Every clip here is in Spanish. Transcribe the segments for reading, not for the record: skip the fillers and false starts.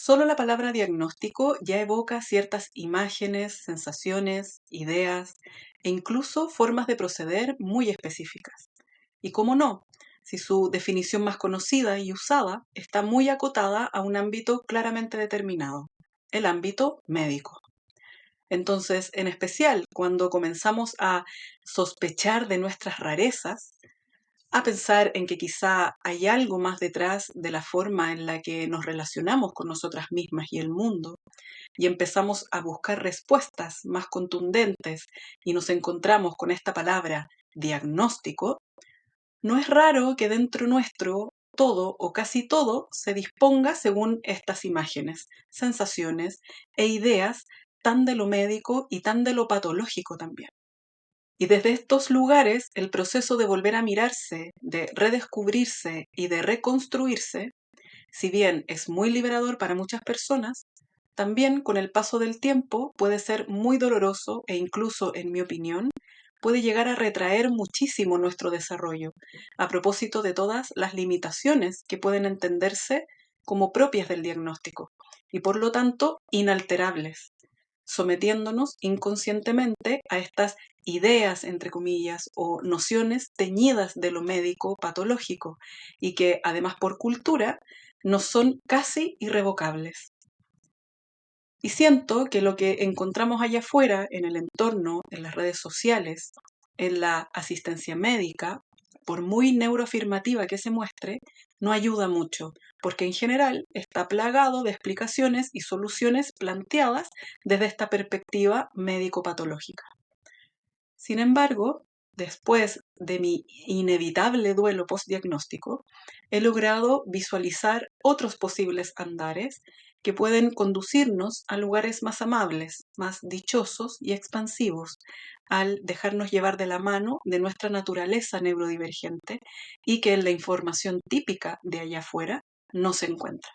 Solo la palabra diagnóstico ya evoca ciertas imágenes, sensaciones, ideas e incluso formas de proceder muy específicas. Y cómo no, si su definición más conocida y usada está muy acotada a un ámbito claramente determinado, el ámbito médico. Entonces, en especial cuando comenzamos a sospechar de nuestras rarezas, a pensar en que quizá hay algo más detrás de la forma en la que nos relacionamos con nosotras mismas y el mundo, y empezamos a buscar respuestas más contundentes y nos encontramos con esta palabra diagnóstico, no es raro que dentro nuestro todo o casi todo se disponga según estas imágenes, sensaciones e ideas tan de lo médico y tan de lo patológico también. Y desde estos lugares, el proceso de volver a mirarse, de redescubrirse y de reconstruirse, si bien es muy liberador para muchas personas, también con el paso del tiempo puede ser muy doloroso e incluso, en mi opinión, puede llegar a retraer muchísimo nuestro desarrollo, a propósito de todas las limitaciones que pueden entenderse como propias del diagnóstico y por lo tanto inalterables, sometiéndonos inconscientemente a estas ideas, entre comillas, o nociones teñidas de lo médico patológico y que, además por cultura, nos son casi irrevocables. Y siento que lo que encontramos allá afuera, en el entorno, en las redes sociales, en la asistencia médica, por muy neuroafirmativa que se muestre, no ayuda mucho, porque en general está plagado de explicaciones y soluciones planteadas desde esta perspectiva médico-patológica. Sin embargo, después de mi inevitable duelo postdiagnóstico, he logrado visualizar otros posibles andares que pueden conducirnos a lugares más amables, más dichosos y expansivos, al dejarnos llevar de la mano de nuestra naturaleza neurodivergente y que en la información típica de allá afuera no se encuentra.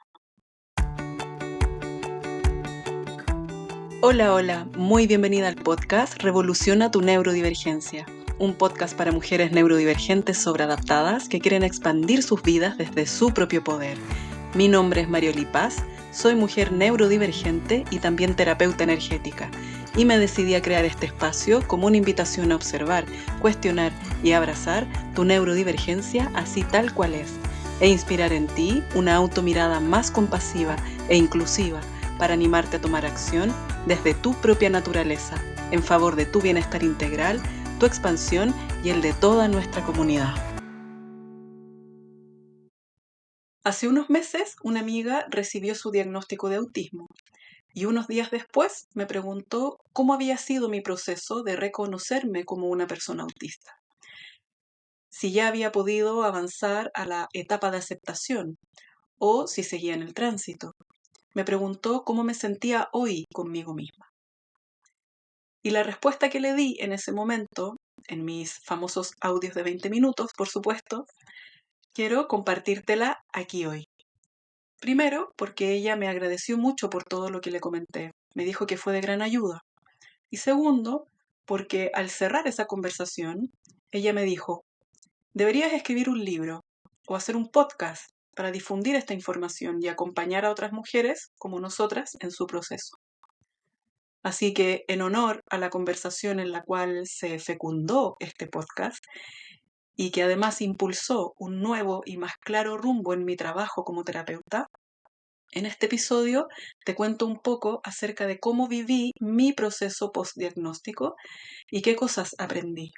Hola, hola, muy bienvenida al podcast Revoluciona tu neurodivergencia, un podcast para mujeres neurodivergentes sobreadaptadas que quieren expandir sus vidas desde su propio poder. Mi nombre es Marioli Paz, soy mujer neurodivergente y también terapeuta energética, y me decidí a crear este espacio como una invitación a observar, cuestionar y abrazar tu neurodivergencia así tal cual es, e inspirar en ti una automirada más compasiva e inclusiva para animarte a tomar acción desde tu propia naturaleza, en favor de tu bienestar integral, tu expansión y el de toda nuestra comunidad. Hace unos meses, una amiga recibió su diagnóstico de autismo y unos días después me preguntó cómo había sido mi proceso de reconocerme como una persona autista, si ya había podido avanzar a la etapa de aceptación o si seguía en el tránsito. Me preguntó cómo me sentía hoy conmigo misma. Y la respuesta que le di en ese momento, en mis famosos audios de 20 minutos, por supuesto, quiero compartírtela aquí hoy. Primero, porque ella me agradeció mucho por todo lo que le comenté. Me dijo que fue de gran ayuda. Y segundo, porque al cerrar esa conversación, ella me dijo, deberías escribir un libro o hacer un podcast para difundir esta información y acompañar a otras mujeres como nosotras en su proceso. Así que en honor a la conversación en la cual se fecundó este podcast y que además impulsó un nuevo y más claro rumbo en mi trabajo como terapeuta, en este episodio te cuento un poco acerca de cómo viví mi proceso postdiagnóstico y qué cosas aprendí.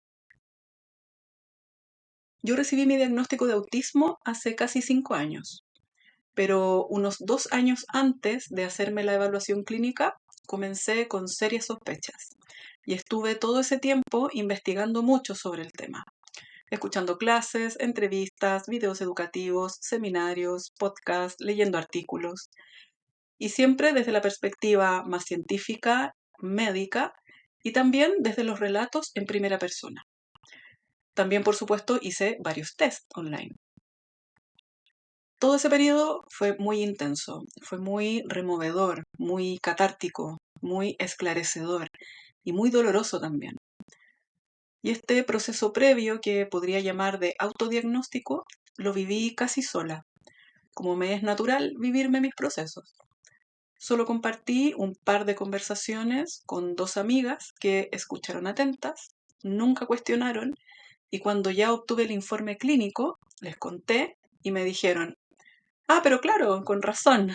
Yo recibí mi diagnóstico de autismo hace casi 5 años, pero unos 2 años antes de hacerme la evaluación clínica, comencé con serias sospechas y estuve todo ese tiempo investigando mucho sobre el tema, escuchando clases, entrevistas, videos educativos, seminarios, podcasts, leyendo artículos y siempre desde la perspectiva más científica, médica y también desde los relatos en primera persona. También, por supuesto, hice varios tests online. Todo ese periodo fue muy intenso, fue muy removedor, muy catártico, muy esclarecedor y muy doloroso también. Y este proceso previo, que podría llamar de autodiagnóstico, lo viví casi sola, como me es natural vivirme mis procesos. Solo compartí un par de conversaciones con dos amigas que escucharon atentas, nunca cuestionaron, y cuando ya obtuve el informe clínico, les conté y me dijeron, ah, pero claro, con razón.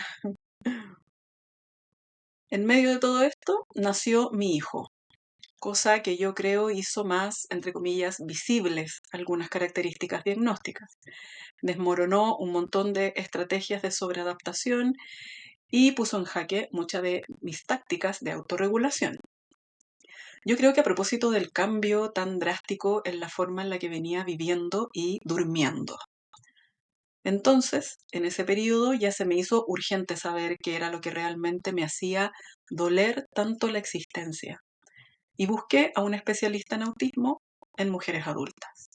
En medio de todo esto nació mi hijo, cosa que yo creo hizo más, entre comillas, visibles algunas características diagnósticas. Desmoronó un montón de estrategias de sobreadaptación y puso en jaque muchas de mis tácticas de autorregulación. Yo creo que a propósito del cambio tan drástico en la forma en la que venía viviendo y durmiendo. Entonces, en ese periodo ya se me hizo urgente saber qué era lo que realmente me hacía doler tanto la existencia. Y busqué a un especialista en autismo en mujeres adultas.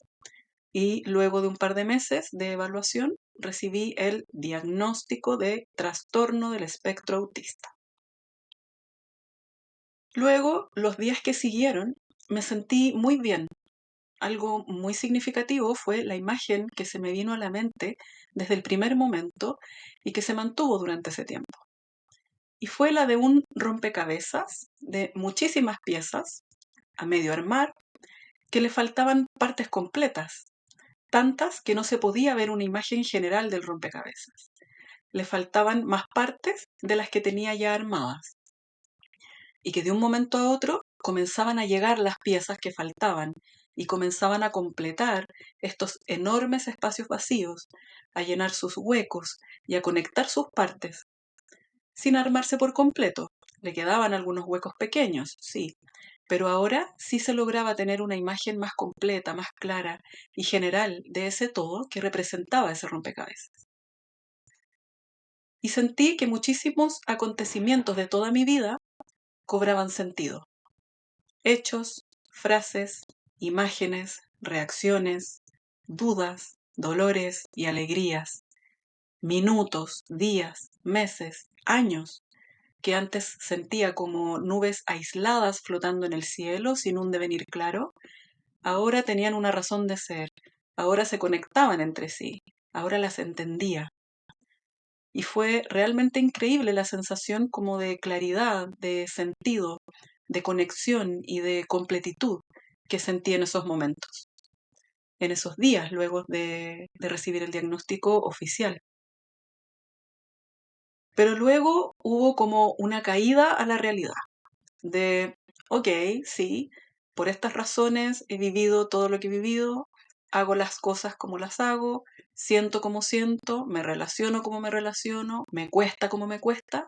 Y luego de un par de meses de evaluación, recibí el diagnóstico de trastorno del espectro autista. Luego, los días que siguieron, me sentí muy bien. Algo muy significativo fue la imagen que se me vino a la mente desde el primer momento y que se mantuvo durante ese tiempo. Y fue la de un rompecabezas de muchísimas piezas a medio armar que le faltaban partes completas, tantas que no se podía ver una imagen general del rompecabezas. Le faltaban más partes de las que tenía ya armadas y que de un momento a otro comenzaban a llegar las piezas que faltaban y comenzaban a completar estos enormes espacios vacíos, a llenar sus huecos y a conectar sus partes, sin armarse por completo. Le quedaban algunos huecos pequeños, sí, pero ahora sí se lograba tener una imagen más completa, más clara y general de ese todo que representaba ese rompecabezas. Y sentí que muchísimos acontecimientos de toda mi vida cobraban sentido. Hechos, frases, imágenes, reacciones, dudas, dolores y alegrías, minutos, días, meses, años, que antes sentía como nubes aisladas flotando en el cielo sin un devenir claro, ahora tenían una razón de ser, ahora se conectaban entre sí, ahora las entendía. Y fue realmente increíble la sensación como de claridad, de sentido, de conexión y de completitud que sentí en esos momentos, en esos días luego de recibir el diagnóstico oficial. Pero luego hubo como una caída a la realidad de, ok, sí, por estas razones he vivido todo lo que he vivido, hago las cosas como las hago, siento como siento, me relaciono como me relaciono, me cuesta como me cuesta,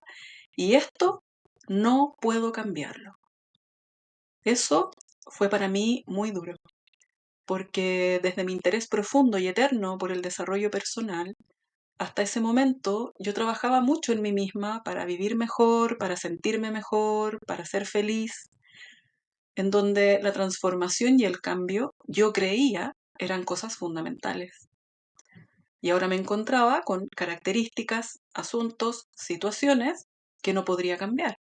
y esto no puedo cambiarlo. Eso fue para mí muy duro, porque desde mi interés profundo y eterno por el desarrollo personal, hasta ese momento yo trabajaba mucho en mí misma para vivir mejor, para sentirme mejor, para ser feliz, en donde la transformación y el cambio, yo creía, eran cosas fundamentales. Y ahora me encontraba con características, asuntos, situaciones que no podría cambiar,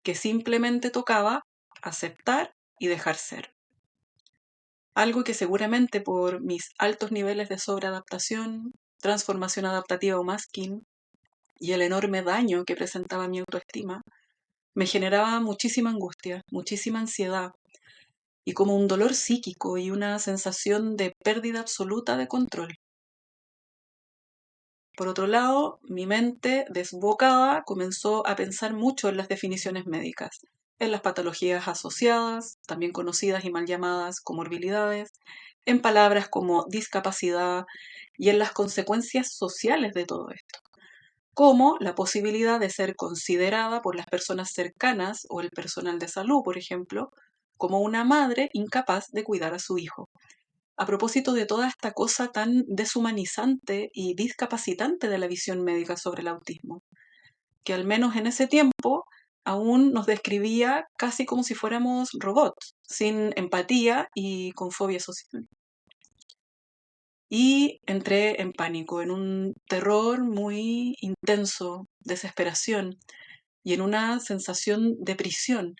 que simplemente tocaba aceptar y dejar ser. Algo que seguramente por mis altos niveles de sobreadaptación, transformación adaptativa o masking y el enorme daño que presentaba mi autoestima, me generaba muchísima angustia, muchísima ansiedad y como un dolor psíquico y una sensación de pérdida absoluta de control. Por otro lado, mi mente desbocada comenzó a pensar mucho en las definiciones médicas, en las patologías asociadas, también conocidas y mal llamadas comorbilidades, en palabras como discapacidad y en las consecuencias sociales de todo esto, como la posibilidad de ser considerada por las personas cercanas o el personal de salud, por ejemplo, como una madre incapaz de cuidar a su hijo. A propósito de toda esta cosa tan deshumanizante y discapacitante de la visión médica sobre el autismo, que al menos en ese tiempo aún nos describía casi como si fuéramos robots, sin empatía y con fobia social. Y entré en pánico, en un terror muy intenso, desesperación y en una sensación de prisión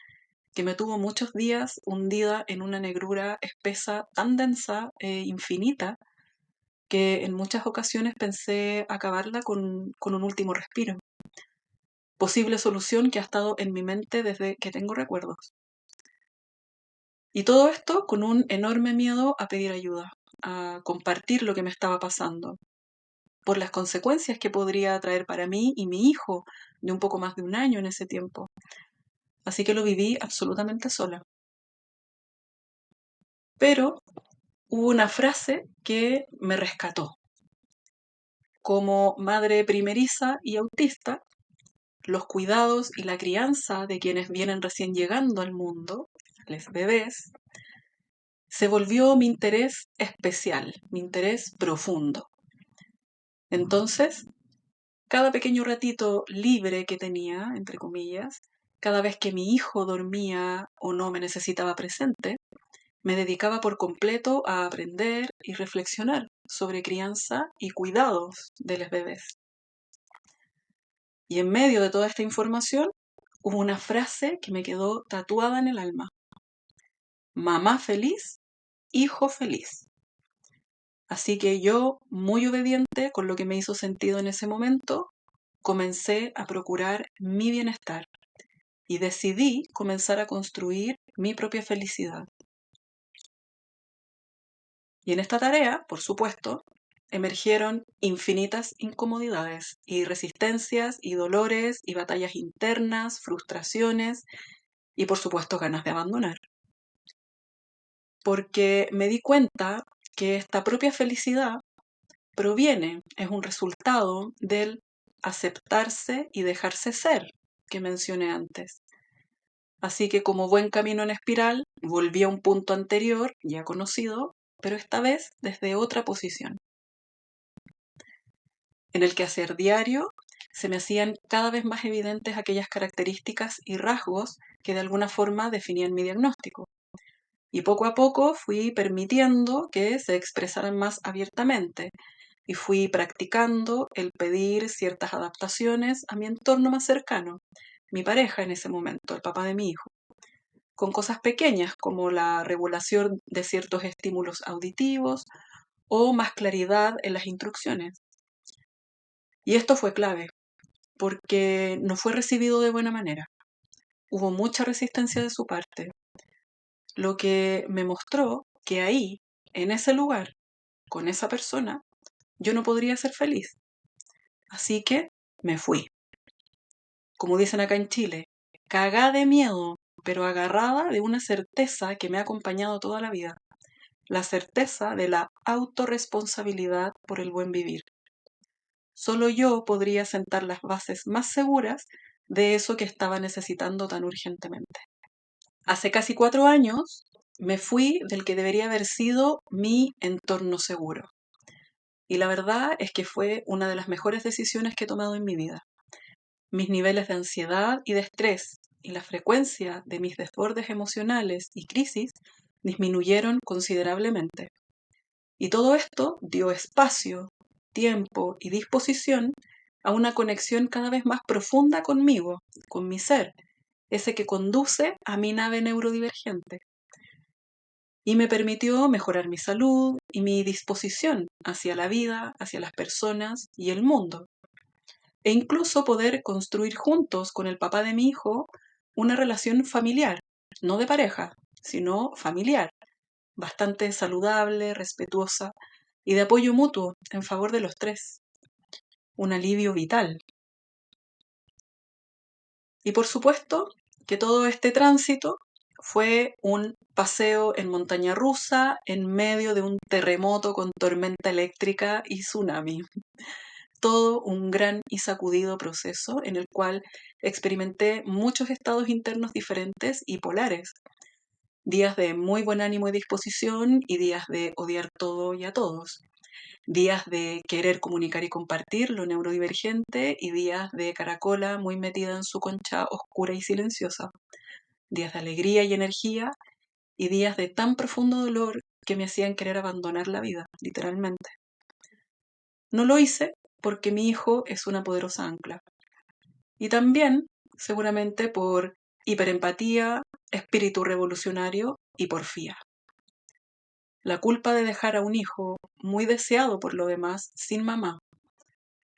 que me tuvo muchos días hundida en una negrura espesa, tan densa e infinita, que en muchas ocasiones pensé acabarla con un último respiro. posible solución que ha estado en mi mente desde que tengo recuerdos. Y todo esto con un enorme miedo a pedir ayuda, a compartir lo que me estaba pasando, por las consecuencias que podría traer para mí y mi hijo de un poco más de un año en ese tiempo. Así que lo viví absolutamente sola. Pero hubo una frase que me rescató. Como madre primeriza y autista, los cuidados y la crianza de quienes vienen recién llegando al mundo, les bebés, se volvió mi interés especial, mi interés profundo. Entonces, cada pequeño ratito libre que tenía, entre comillas, cada vez que mi hijo dormía o no me necesitaba presente, me dedicaba por completo a aprender y reflexionar sobre crianza y cuidados de los bebés. Y en medio de toda esta información, hubo una frase que me quedó tatuada en el alma. Mamá feliz, hijo feliz. Así que yo, muy obediente con lo que me hizo sentido en ese momento, comencé a procurar mi bienestar y decidí comenzar a construir mi propia felicidad. Y en esta tarea, por supuesto, emergieron infinitas incomodidades y resistencias y dolores y batallas internas, frustraciones y por supuesto ganas de abandonar. Porque me di cuenta que esta propia felicidad es un resultado del aceptarse y dejarse ser que mencioné antes. Así que como buen camino en espiral, volví a un punto anterior, ya conocido, pero esta vez desde otra posición. En el quehacer diario se me hacían cada vez más evidentes aquellas características y rasgos que de alguna forma definían mi diagnóstico. Y poco a poco fui permitiendo que se expresaran más abiertamente y fui practicando el pedir ciertas adaptaciones a mi entorno más cercano, mi pareja en ese momento, el papá de mi hijo, con cosas pequeñas como la regulación de ciertos estímulos auditivos o más claridad en las instrucciones. Y esto fue clave, porque no fue recibido de buena manera. Hubo mucha resistencia de su parte, lo que me mostró que ahí, en ese lugar, con esa persona, yo no podría ser feliz. Así que me fui. Como dicen acá en Chile, cagá de miedo, pero agarrada de una certeza que me ha acompañado toda la vida. La certeza de la autorresponsabilidad por el buen vivir. Solo yo podría sentar las bases más seguras de eso que estaba necesitando tan urgentemente. Hace casi 4 años me fui del que debería haber sido mi entorno seguro. Y la verdad es que fue una de las mejores decisiones que he tomado en mi vida. Mis niveles de ansiedad y de estrés y la frecuencia de mis desbordes emocionales y crisis disminuyeron considerablemente. Y todo esto dio espacio, tiempo y disposición a una conexión cada vez más profunda conmigo, con mi ser, ese que conduce a mi nave neurodivergente. Y me permitió mejorar mi salud y mi disposición hacia la vida, hacia las personas y el mundo. E incluso poder construir juntos con el papá de mi hijo una relación familiar, no de pareja, sino familiar, bastante saludable, respetuosa y de apoyo mutuo en favor de los tres. Un alivio vital. Y por supuesto que todo este tránsito fue un paseo en montaña rusa en medio de un terremoto con tormenta eléctrica y tsunami. Todo un gran y sacudido proceso en el cual experimenté muchos estados internos diferentes y polares. Días de muy buen ánimo y disposición y días de odiar todo y a todos. Días de querer comunicar y compartir lo neurodivergente y días de caracola muy metida en su concha oscura y silenciosa. Días de alegría y energía y días de tan profundo dolor que me hacían querer abandonar la vida, literalmente. No lo hice porque mi hijo es una poderosa ancla. Y también, seguramente, por hiperempatía, espíritu revolucionario y porfía. La culpa de dejar a un hijo muy deseado por lo demás sin mamá,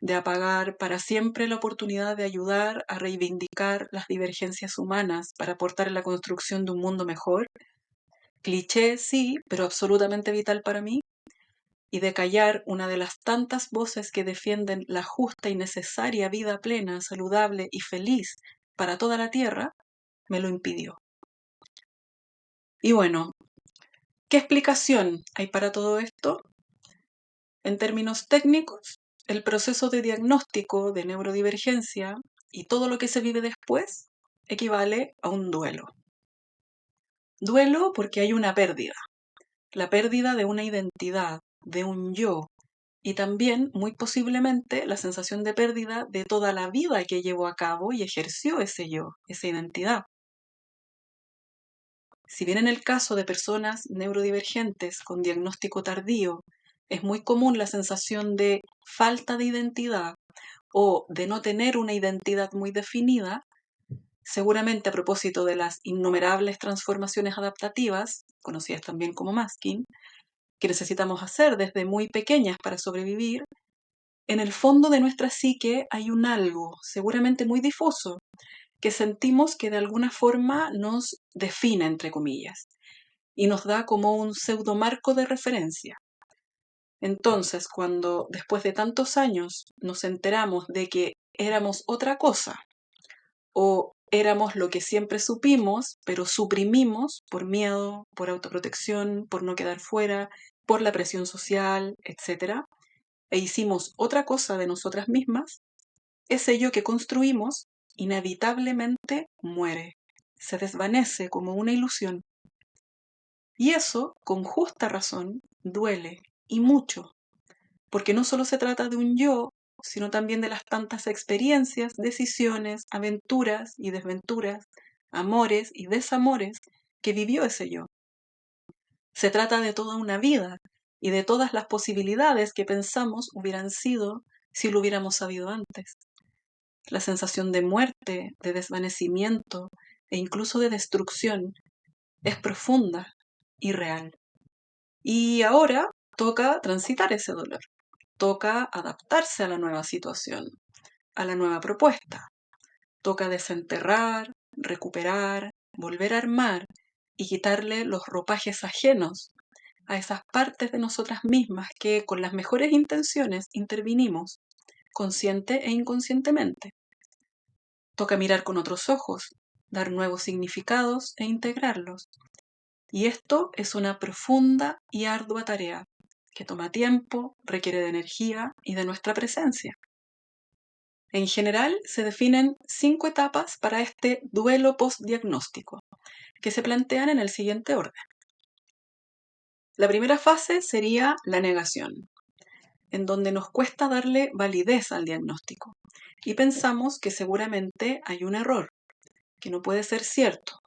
de apagar para siempre la oportunidad de ayudar a reivindicar las divergencias humanas para aportar en la construcción de un mundo mejor. Cliché, sí, pero absolutamente vital para mí. Y de callar una de las tantas voces que defienden la justa y necesaria vida plena, saludable y feliz para toda la Tierra, me lo impidió. Y bueno, ¿qué explicación hay para todo esto? En términos técnicos, el proceso de diagnóstico de neurodivergencia y todo lo que se vive después equivale a un duelo. Duelo porque hay una pérdida, la pérdida de una identidad, de un yo, y también, muy posiblemente, la sensación de pérdida de toda la vida que llevó a cabo y ejerció ese yo, esa identidad. Si bien en el caso de personas neurodivergentes con diagnóstico tardío es muy común la sensación de falta de identidad o de no tener una identidad muy definida, seguramente a propósito de las innumerables transformaciones adaptativas, conocidas también como masking, que necesitamos hacer desde muy pequeñas para sobrevivir, en el fondo de nuestra psique hay un algo, seguramente muy difuso, que sentimos que de alguna forma nos define, entre comillas, y nos da como un pseudomarco de referencia. Entonces, cuando después de tantos años nos enteramos de que éramos otra cosa, o éramos lo que siempre supimos, pero suprimimos por miedo, por autoprotección, por no quedar fuera, por la presión social, etc., e hicimos otra cosa de nosotras mismas, ese yo que construimos inevitablemente muere, se desvanece como una ilusión. Y eso, con justa razón, duele, y mucho, porque no solo se trata de un yo, sino también de las tantas experiencias, decisiones, aventuras y desventuras, amores y desamores que vivió ese yo. Se trata de toda una vida y de todas las posibilidades que pensamos hubieran sido si lo hubiéramos sabido antes. La sensación de muerte, de desvanecimiento e incluso de destrucción es profunda y real. Y ahora toca transitar ese dolor, toca adaptarse a la nueva situación, a la nueva propuesta. Toca desenterrar, recuperar, volver a armar y quitarle los ropajes ajenos a esas partes de nosotras mismas que con las mejores intenciones intervinimos, consciente e inconscientemente. Toca mirar con otros ojos, dar nuevos significados e integrarlos. Y esto es una profunda y ardua tarea que toma tiempo, requiere de energía y de nuestra presencia. En general, se definen 5 etapas para este duelo postdiagnóstico, que se plantean en el siguiente orden. La primera fase sería la negación, en donde nos cuesta darle validez al diagnóstico y pensamos que seguramente hay un error, que no puede ser cierto,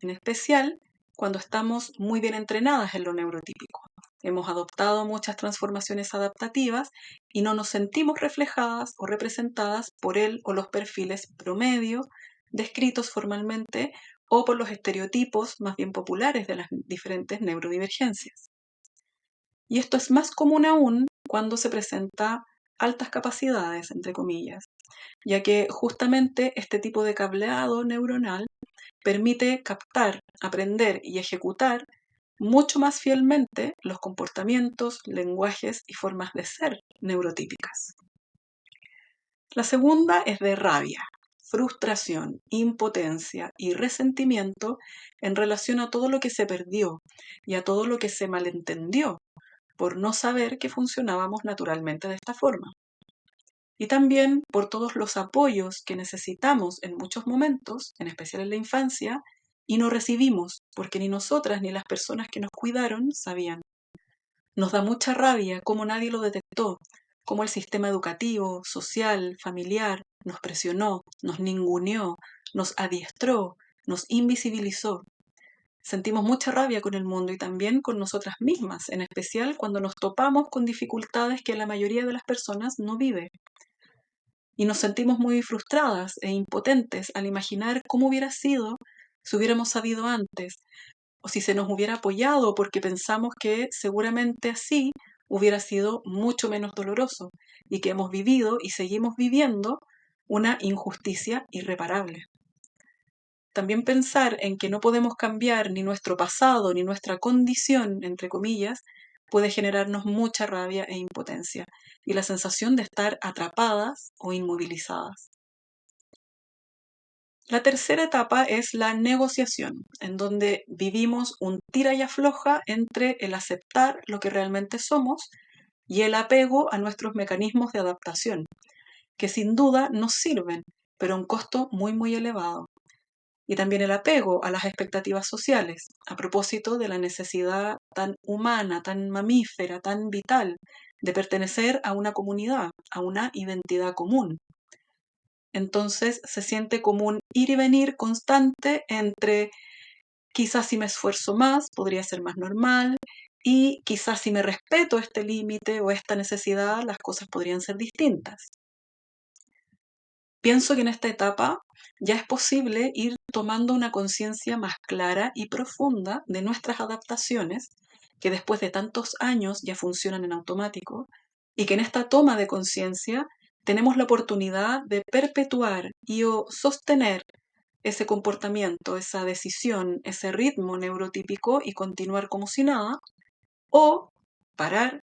en especial cuando estamos muy bien entrenadas en lo neurotípico. Hemos adoptado muchas transformaciones adaptativas y no nos sentimos reflejadas o representadas por él o los perfiles promedio descritos formalmente o por los estereotipos más bien populares de las diferentes neurodivergencias. Y esto es más común aún cuando se presenta altas capacidades, entre comillas, ya que justamente este tipo de cableado neuronal permite captar, aprender y ejecutar mucho más fielmente los comportamientos, lenguajes y formas de ser neurotípicas. La segunda es de rabia, frustración, impotencia y resentimiento en relación a todo lo que se perdió y a todo lo que se malentendió por no saber que funcionábamos naturalmente de esta forma. Y también por todos los apoyos que necesitamos en muchos momentos, en especial en la infancia, y no recibimos, porque ni nosotras ni las personas que nos cuidaron sabían. Nos da mucha rabia cómo nadie lo detectó, cómo el sistema educativo, social, familiar nos presionó, nos ninguneó, nos adiestró, nos invisibilizó. Sentimos mucha rabia con el mundo y también con nosotras mismas, en especial cuando nos topamos con dificultades que la mayoría de las personas no vive. Y nos sentimos muy frustradas e impotentes al imaginar cómo hubiera sido si hubiéramos sabido antes, o si se nos hubiera apoyado porque pensamos que seguramente así hubiera sido mucho menos doloroso y que hemos vivido y seguimos viviendo una injusticia irreparable. También pensar en que no podemos cambiar ni nuestro pasado ni nuestra condición, entre comillas, puede generarnos mucha rabia e impotencia y la sensación de estar atrapadas o inmovilizadas. La tercera etapa es la negociación, en donde vivimos un tira y afloja entre el aceptar lo que realmente somos y el apego a nuestros mecanismos de adaptación, que sin duda nos sirven, pero a un costo muy muy elevado. Y también el apego a las expectativas sociales, a propósito de la necesidad tan humana, tan mamífera, tan vital de pertenecer a una comunidad, a una identidad común. Entonces se siente como un ir y venir constante entre quizás si me esfuerzo más, podría ser más normal, y quizás si me respeto este límite o esta necesidad, las cosas podrían ser distintas. Pienso que en esta etapa ya es posible ir tomando una conciencia más clara y profunda de nuestras adaptaciones, que después de tantos años ya funcionan en automático, y que en esta toma de conciencia tenemos la oportunidad de perpetuar y o sostener ese comportamiento, esa decisión, ese ritmo neurotípico y continuar como si nada, o parar,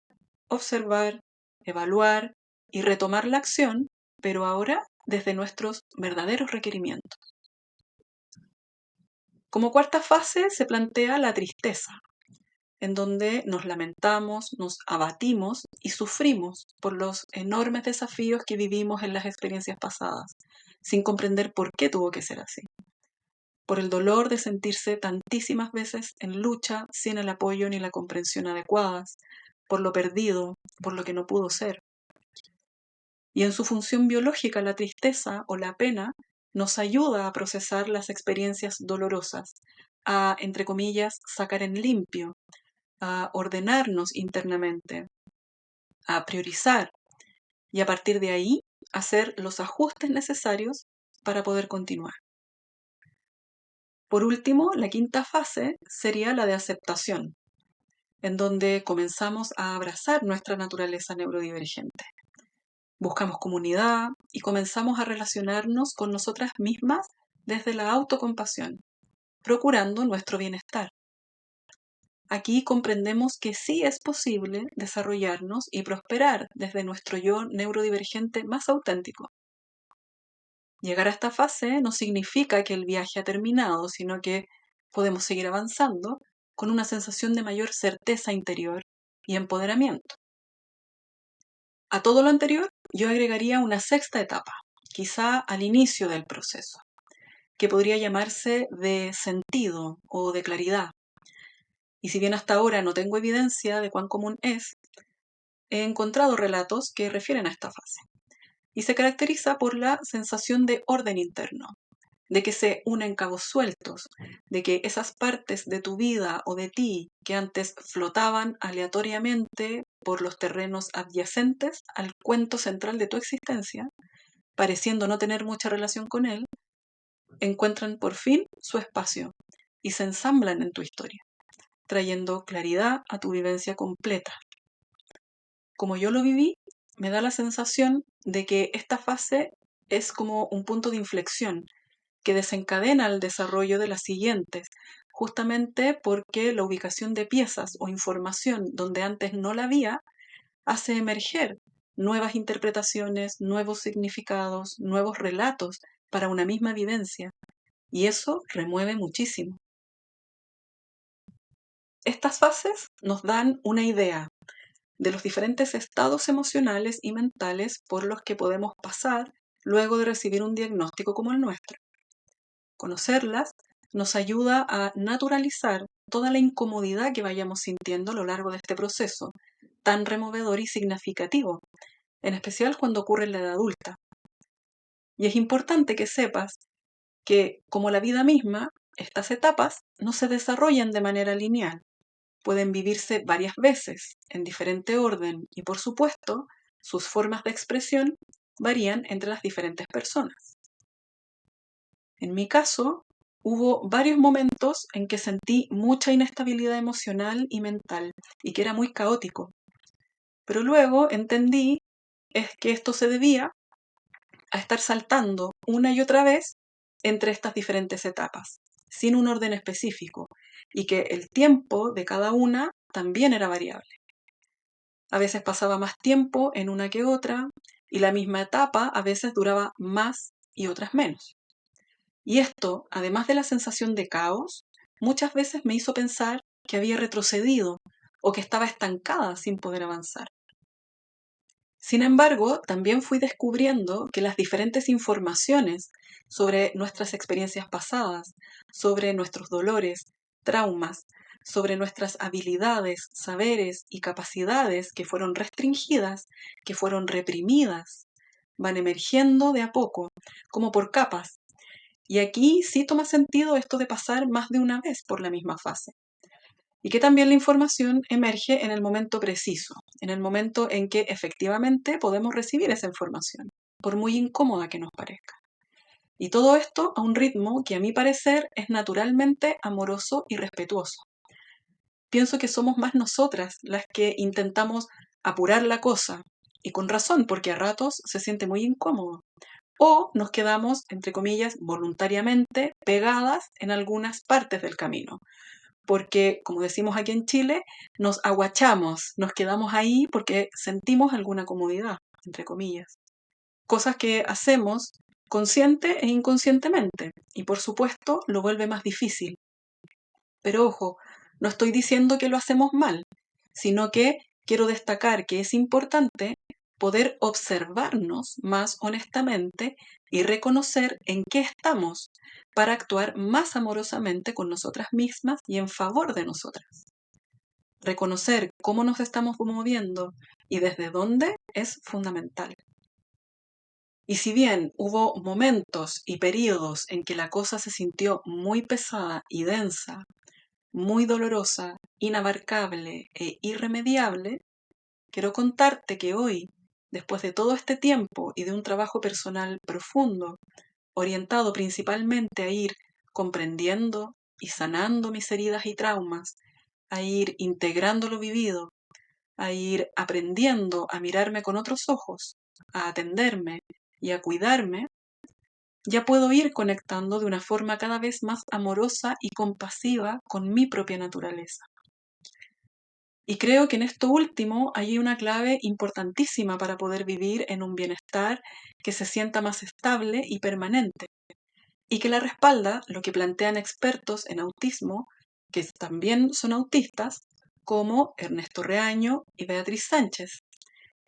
observar, evaluar y retomar la acción, pero ahora desde nuestros verdaderos requerimientos. Como cuarta fase se plantea la tristeza, en donde nos lamentamos, nos abatimos y sufrimos por los enormes desafíos que vivimos en las experiencias pasadas, sin comprender por qué tuvo que ser así. Por el dolor de sentirse tantísimas veces en lucha sin el apoyo ni la comprensión adecuadas, por lo perdido, por lo que no pudo ser. Y en su función biológica, la tristeza o la pena nos ayuda a procesar las experiencias dolorosas, a, entre comillas, sacar en limpio, a ordenarnos internamente, a priorizar y a partir de ahí hacer los ajustes necesarios para poder continuar. Por último, la quinta fase sería la de aceptación, en donde comenzamos a abrazar nuestra naturaleza neurodivergente. Buscamos comunidad y comenzamos a relacionarnos con nosotras mismas desde la autocompasión, procurando nuestro bienestar. Aquí comprendemos que sí es posible desarrollarnos y prosperar desde nuestro yo neurodivergente más auténtico. Llegar a esta fase no significa que el viaje ha terminado, sino que podemos seguir avanzando con una sensación de mayor certeza interior y empoderamiento. A todo lo anterior, yo agregaría una sexta etapa, quizá al inicio del proceso, que podría llamarse de sentido o de claridad. Y si bien hasta ahora no tengo evidencia de cuán común es, he encontrado relatos que refieren a esta fase. Y se caracteriza por la sensación de orden interno, de que se unen cabos sueltos, de que esas partes de tu vida o de ti que antes flotaban aleatoriamente por los terrenos adyacentes al cuento central de tu existencia, pareciendo no tener mucha relación con él, encuentran por fin su espacio y se ensamblan en tu historia, trayendo claridad a tu vivencia completa. Como yo lo viví, me da la sensación de que esta fase es como un punto de inflexión que desencadena el desarrollo de las siguientes, justamente porque la ubicación de piezas o información donde antes no la había hace emerger nuevas interpretaciones, nuevos significados, nuevos relatos para una misma vivencia, y eso remueve muchísimo. Estas fases nos dan una idea de los diferentes estados emocionales y mentales por los que podemos pasar luego de recibir un diagnóstico como el nuestro. Conocerlas nos ayuda a naturalizar toda la incomodidad que vayamos sintiendo a lo largo de este proceso, tan removedor y significativo, en especial cuando ocurre en la edad adulta. Y es importante que sepas que, como la vida misma, estas etapas no se desarrollan de manera lineal. Pueden vivirse varias veces, en diferente orden, y por supuesto, sus formas de expresión varían entre las diferentes personas. En mi caso, hubo varios momentos en que sentí mucha inestabilidad emocional y mental y que era muy caótico. Pero luego entendí es que esto se debía a estar saltando una y otra vez entre estas diferentes etapas, sin un orden específico, y que el tiempo de cada una también era variable. A veces pasaba más tiempo en una que otra, y la misma etapa a veces duraba más y otras menos. Y esto, además de la sensación de caos, muchas veces me hizo pensar que había retrocedido o que estaba estancada sin poder avanzar. Sin embargo, también fui descubriendo que las diferentes informaciones sobre nuestras experiencias pasadas, sobre nuestros dolores, traumas, sobre nuestras habilidades, saberes y capacidades que fueron restringidas, que fueron reprimidas, van emergiendo de a poco, como por capas. Y aquí sí toma sentido esto de pasar más de una vez por la misma fase. Y que también la información emerge en el momento preciso, en el momento en que efectivamente podemos recibir esa información, por muy incómoda que nos parezca. Y todo esto a un ritmo que a mi parecer es naturalmente amoroso y respetuoso. Pienso que somos más nosotras las que intentamos apurar la cosa, y con razón, porque a ratos se siente muy incómodo. O nos quedamos, entre comillas, voluntariamente pegadas en algunas partes del camino, porque, como decimos aquí en Chile, nos aguachamos, nos quedamos ahí porque sentimos alguna comodidad, entre comillas. Cosas que hacemos consciente e inconscientemente, y por supuesto lo vuelve más difícil. Pero ojo, no estoy diciendo que lo hacemos mal, sino que quiero destacar que es importante poder observarnos más honestamente y reconocer en qué estamos para actuar más amorosamente con nosotras mismas y en favor de nosotras. Reconocer cómo nos estamos moviendo y desde dónde es fundamental. Y si bien hubo momentos y periodos en que la cosa se sintió muy pesada y densa, muy dolorosa, inabarcable e irremediable, quiero contarte que hoy, después de todo este tiempo y de un trabajo personal profundo, orientado principalmente a ir comprendiendo y sanando mis heridas y traumas, a ir integrando lo vivido, a ir aprendiendo a mirarme con otros ojos, a atenderme y a cuidarme, ya puedo ir conectando de una forma cada vez más amorosa y compasiva con mi propia naturaleza. Y creo que en esto último hay una clave importantísima para poder vivir en un bienestar que se sienta más estable y permanente, y que la respalda lo que plantean expertos en autismo, que también son autistas, como Ernesto Reaño y Beatriz Sánchez,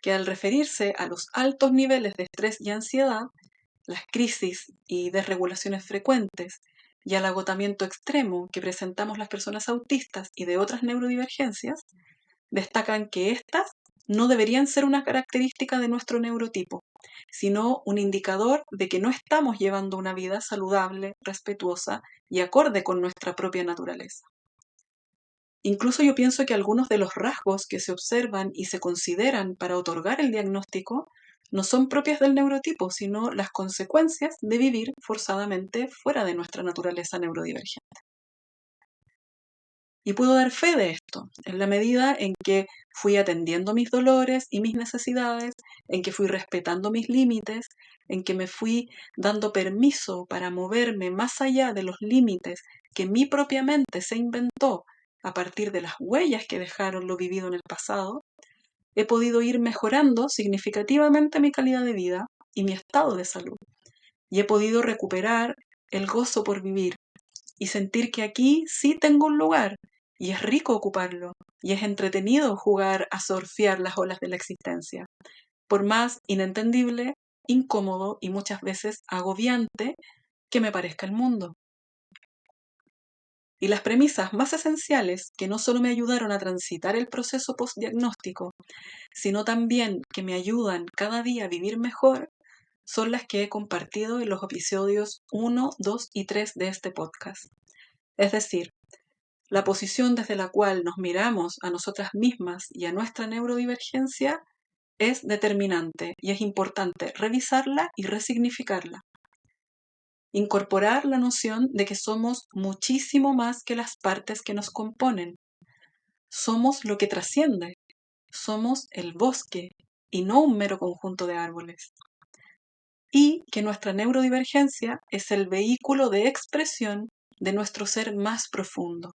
que al referirse a los altos niveles de estrés y ansiedad, las crisis y desregulaciones frecuentes y al agotamiento extremo que presentamos las personas autistas y de otras neurodivergencias, destacan que estas no deberían ser una característica de nuestro neurotipo, sino un indicador de que no estamos llevando una vida saludable, respetuosa y acorde con nuestra propia naturaleza. Incluso yo pienso que algunos de los rasgos que se observan y se consideran para otorgar el diagnóstico no son propias del neurotipo, sino las consecuencias de vivir forzadamente fuera de nuestra naturaleza neurodivergente. Y puedo dar fe de esto, en la medida en que fui atendiendo mis dolores y mis necesidades, en que fui respetando mis límites, en que me fui dando permiso para moverme más allá de los límites que mi propia mente se inventó a partir de las huellas que dejaron lo vivido en el pasado, he podido ir mejorando significativamente mi calidad de vida y mi estado de salud. Y he podido recuperar el gozo por vivir y sentir que aquí sí tengo un lugar y es rico ocuparlo y es entretenido jugar a surfear las olas de la existencia, por más inentendible, incómodo y muchas veces agobiante que me parezca el mundo. Y las premisas más esenciales que no solo me ayudaron a transitar el proceso postdiagnóstico, sino también que me ayudan cada día a vivir mejor, son las que he compartido en los episodios 1, 2 y 3 de este podcast. Es decir, la posición desde la cual nos miramos a nosotras mismas y a nuestra neurodivergencia es determinante y es importante revisarla y resignificarla. Incorporar la noción de que somos muchísimo más que las partes que nos componen. Somos lo que trasciende. somos el bosque y no un mero conjunto de árboles. Y que nuestra neurodivergencia es el vehículo de expresión de nuestro ser más profundo.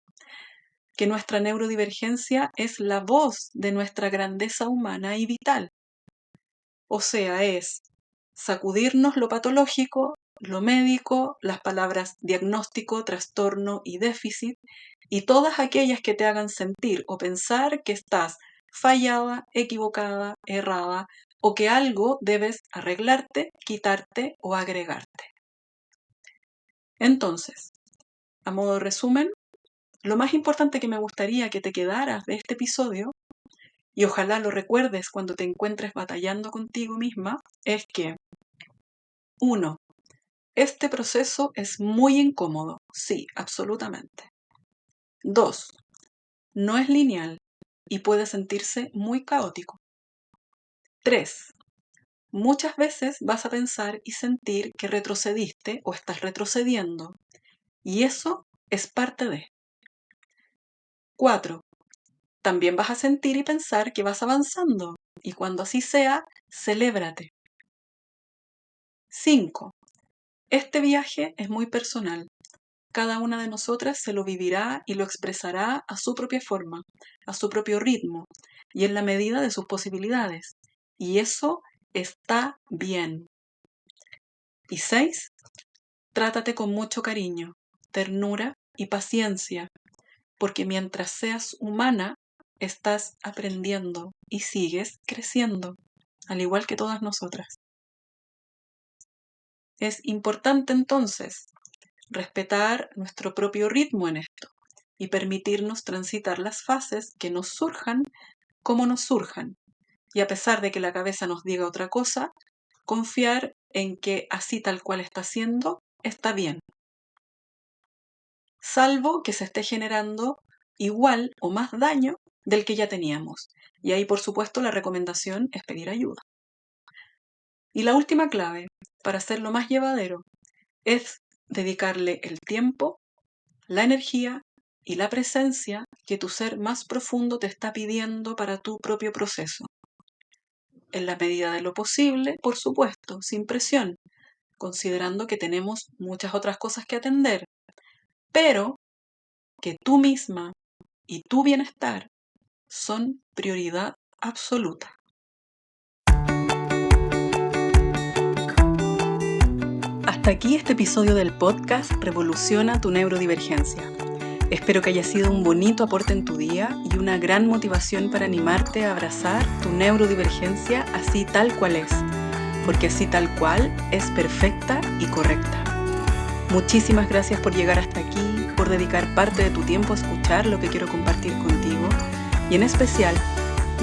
Que nuestra neurodivergencia es la voz de nuestra grandeza humana y vital. O sea, es sacudirnos lo patológico, lo médico, las palabras diagnóstico, trastorno y déficit, y todas aquellas que te hagan sentir o pensar que estás fallada, equivocada, errada, o que algo debes arreglarte, quitarte o agregarte. Entonces, a modo de resumen, lo más importante que me gustaría que te quedaras de este episodio, y ojalá lo recuerdes cuando te encuentres batallando contigo misma, es que 1. Este proceso es muy incómodo, sí, absolutamente. 2. No es lineal y puede sentirse muy caótico. 3. Muchas veces vas a pensar y sentir que retrocediste o estás retrocediendo, y eso es parte de. 4. También vas a sentir y pensar que vas avanzando, y cuando así sea, celébrate. 5. Este viaje es muy personal. Cada una de nosotras se lo vivirá y lo expresará a su propia forma, a su propio ritmo y en la medida de sus posibilidades. Y eso está bien. Y 6. Trátate con mucho cariño, ternura y paciencia, porque mientras seas humana, estás aprendiendo y sigues creciendo, al igual que todas nosotras. Es importante entonces respetar nuestro propio ritmo en esto y permitirnos transitar las fases que nos surjan como nos surjan. Y a pesar de que la cabeza nos diga otra cosa, confiar en que así tal cual está siendo, está bien. Salvo que se esté generando igual o más daño del que ya teníamos. Y ahí, por supuesto, la recomendación es pedir ayuda. Y la última clave, para hacerlo más llevadero, es dedicarle el tiempo, la energía y la presencia que tu ser más profundo te está pidiendo para tu propio proceso. En la medida de lo posible, por supuesto, sin presión, considerando que tenemos muchas otras cosas que atender, pero que tú misma y tu bienestar son prioridad absoluta. Hasta aquí este episodio del podcast Revoluciona tu neurodivergencia. Espero que haya sido un bonito aporte en tu día y una gran motivación para animarte a abrazar tu neurodivergencia así tal cual es, porque así tal cual es perfecta y correcta. Muchísimas gracias por llegar hasta aquí, por dedicar parte de tu tiempo a escuchar lo que quiero compartir contigo y en especial,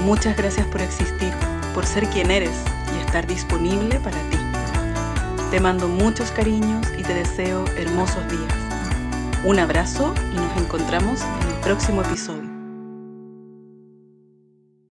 muchas gracias por existir, por ser quien eres y estar disponible para ti. Te mando muchos cariños y te deseo hermosos días. Un abrazo y nos encontramos en el próximo episodio.